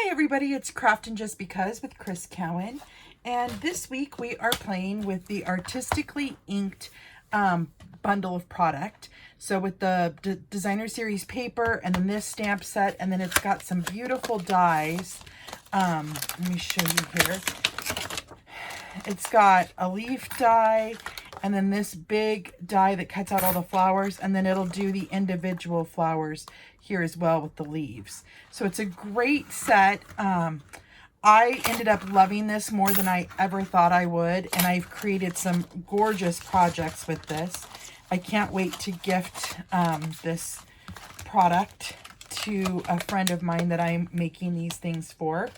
Hi everybody, it's Craftin' Just Because with Chris Cowan, and this week we are playing with the Artistically inked bundle of product. So with the designer series paper and then this stamp set, and then it's got some beautiful dies. Let me show you here. It's got a leaf die and then this big die that cuts out all the flowers, and then it'll do the individual flowers here as well with the leaves. So it's a great set. I ended up loving this more than I ever thought I would, and I've created some gorgeous projects with this. I can't wait to gift this product to a friend of mine that I'm making these things for.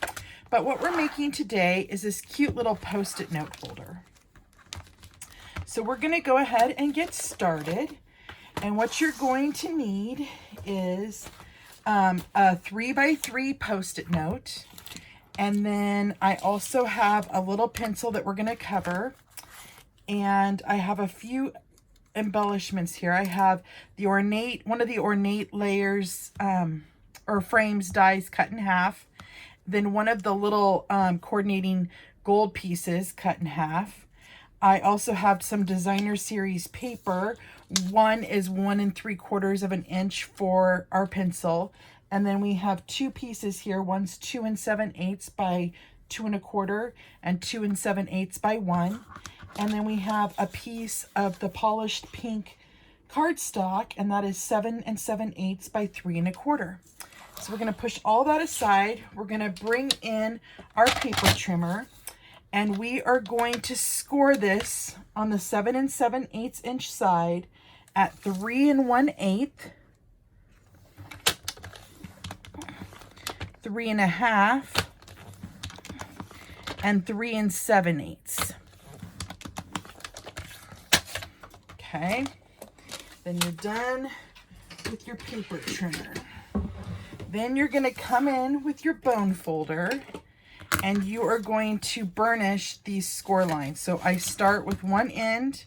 But what we're making today is this cute little Post-it note holder. So we're going to go ahead and get started. And what you're going to need is a 3x3 Post-it note. And then I also have a little pencil that we're going to cover. And I have a few embellishments here. I have the one of the ornate layers or frames dies cut in half. Then one of the little coordinating gold pieces cut in half. I also have some designer series paper. One is 1 3/4 inch for our pencil. And then we have two pieces here. One's 2 7/8 by 2 1/4 and 2 7/8 by 1. And then we have a piece of the polished pink cardstock, and that is 7 7/8 by 3 1/4. So we're going to push all that aside. We're going to bring in our paper trimmer, and we are going to score this on the 7 7/8 inch side at 3 1/8, 3 1/2, and 3 7/8. Okay, then you're done with your paper trimmer. Then you're going to come in with your bone folder, and you are going to burnish these score lines. So I start with one end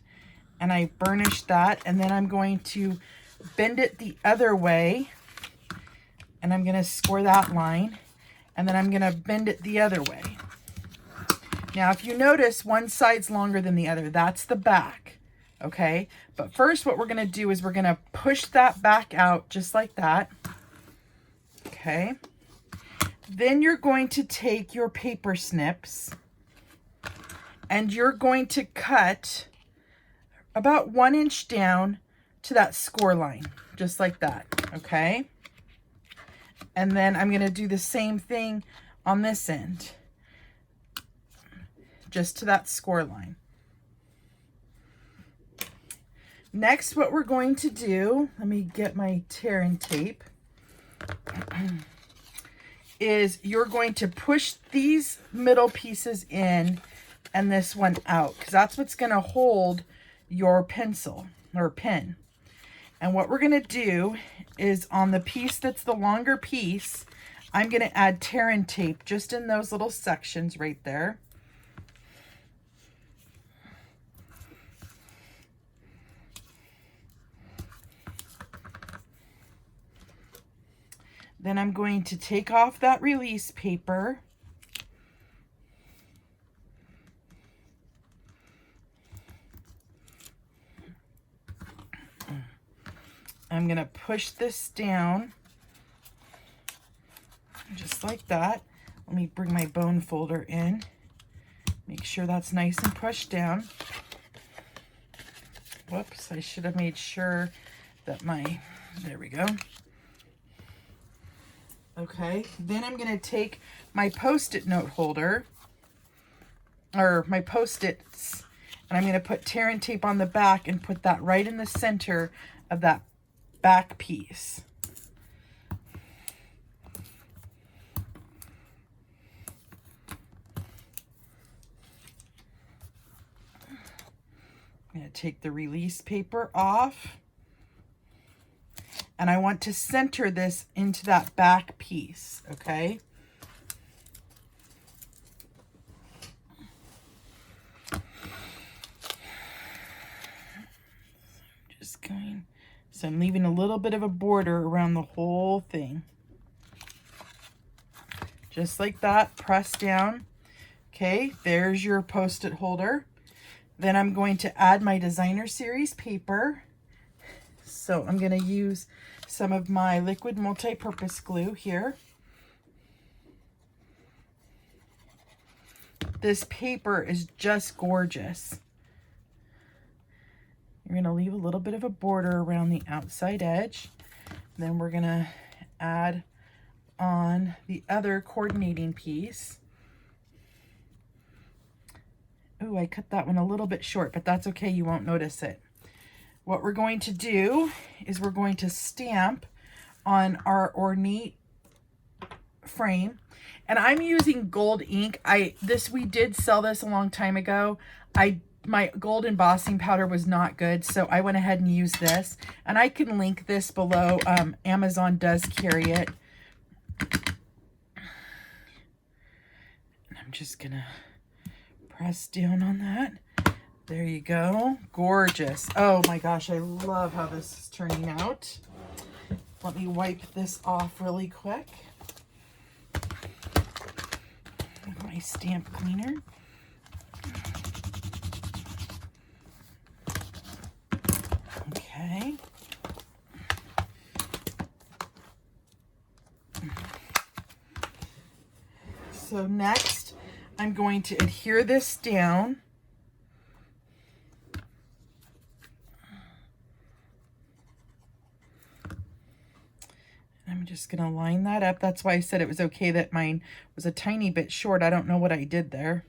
and I burnish that, and then I'm going to bend it the other way, and I'm going to score that line, and then I'm going to bend it the other way. Now, if you notice, one side's longer than the other. That's the back, okay? But first, what we're going to do is we're going to push that back out just like that, okay? Then you're going to take your paper snips and you're going to cut about 1 inch down to that score line, just like that, okay? And then I'm going to do the same thing on this end, just to that score line. Next, what we're going to do, let me get my tear and tape, is you're going to push these middle pieces in and this one out, because that's what's going to hold your pencil or pen. And what we're going to do is on the piece that's the longer piece, I'm going to add tear and tape just in those little sections right there. Then I'm going to take off that release paper. I'm going to push this down just like that. Let me bring my bone folder in. Make sure that's nice and pushed down. Whoops, I should have made sure that there we go. Okay, then I'm going to take my Post-it note holder, or my Post-its, and I'm going to put tear and tape on the back and put that right in the center of that back piece. I'm going to take the release paper off. And I want to center this into that back piece, okay? Just going, so I'm leaving a little bit of a border around the whole thing. just like that, press down. Okay, there's your Post-it holder. Then I'm going to add my designer series paper. So I'm going to use some of my liquid multi-purpose glue here. This paper is just gorgeous. You're going to leave a little bit of a border around the outside edge. Then we're going to add on the other coordinating piece. Oh, I cut that one a little bit short, but that's okay. You won't notice it. What we're going to do is we're going to stamp on our ornate frame. And I'm using gold ink. We did sell this a long time ago. My gold embossing powder was not good, so I went ahead and used this. And I can link this below. Amazon does carry it. And I'm just gonna press down on that. There you go. Gorgeous. Oh my gosh, I love how this is turning out. Let me wipe this off really quick. My stamp cleaner. Okay. So next, I'm going to adhere this down. I'm just going to line that up. That's why I said it was okay that mine was a tiny bit short. I don't know what I did there.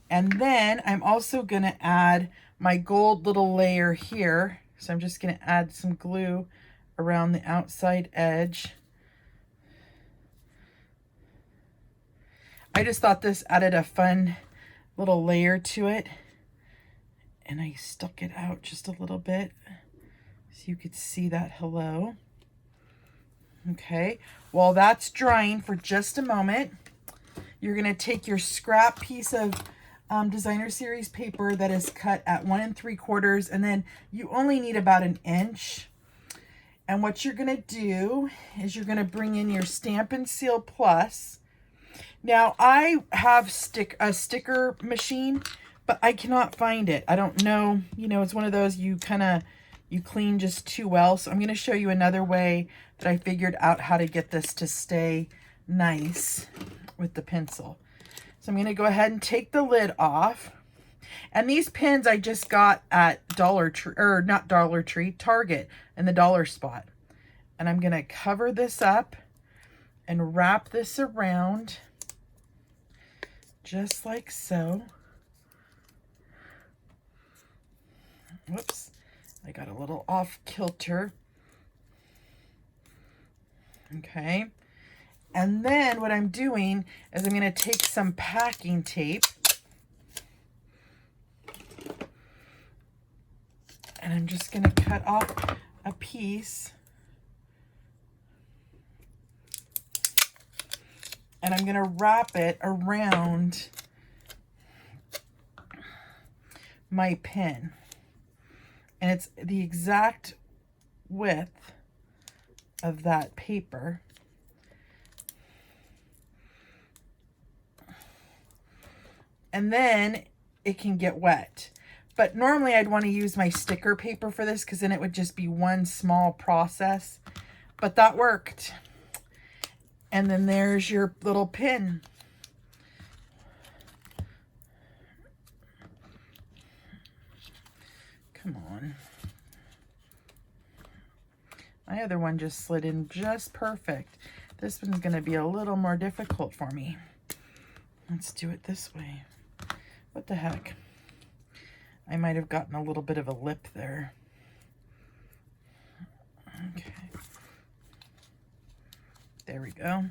And then I'm also going to add my gold little layer here. So I'm just going to add some glue around the outside edge. I just thought this added a fun little layer to it. And I stuck it out just a little bit so you could see that hello. Okay, while that's drying for just a moment, you're going to take your scrap piece of designer series paper that is cut at 1 3/4, and then you only need about 1 inch. And what you're going to do is you're going to bring in your Stampin' Seal Plus. Now, I have a sticker machine, but I cannot find it. I don't know, it's one of those you clean just too well. So I'm going to show you another way that I figured out how to get this to stay nice with the pencil. So I'm going to go ahead and take the lid off. And these pins I just got at Target in the dollar spot. And I'm going to cover this up and wrap this around just like so. Whoops. I got a little off kilter. Okay. And then what I'm doing is I'm going to take some packing tape and I'm just going to cut off a piece. And I'm going to wrap it around my pin. And it's the exact width of that paper. And then it can get wet. But normally I'd want to use my sticker paper for this because then it would just be one small process. But that worked. And then there's your little pin. Come on. My other one just slid in just perfect. This one's going to be a little more difficult for me. Let's do it this way. What the heck? I might have gotten a little bit of a lip there. Okay. There we go.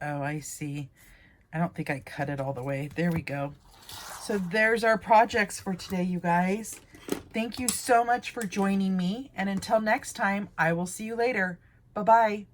Oh, I see. I don't think I cut it all the way. There we go. So there's our projects for today, you guys. Thank you so much for joining me. And until next time, I will see you later. Bye-bye.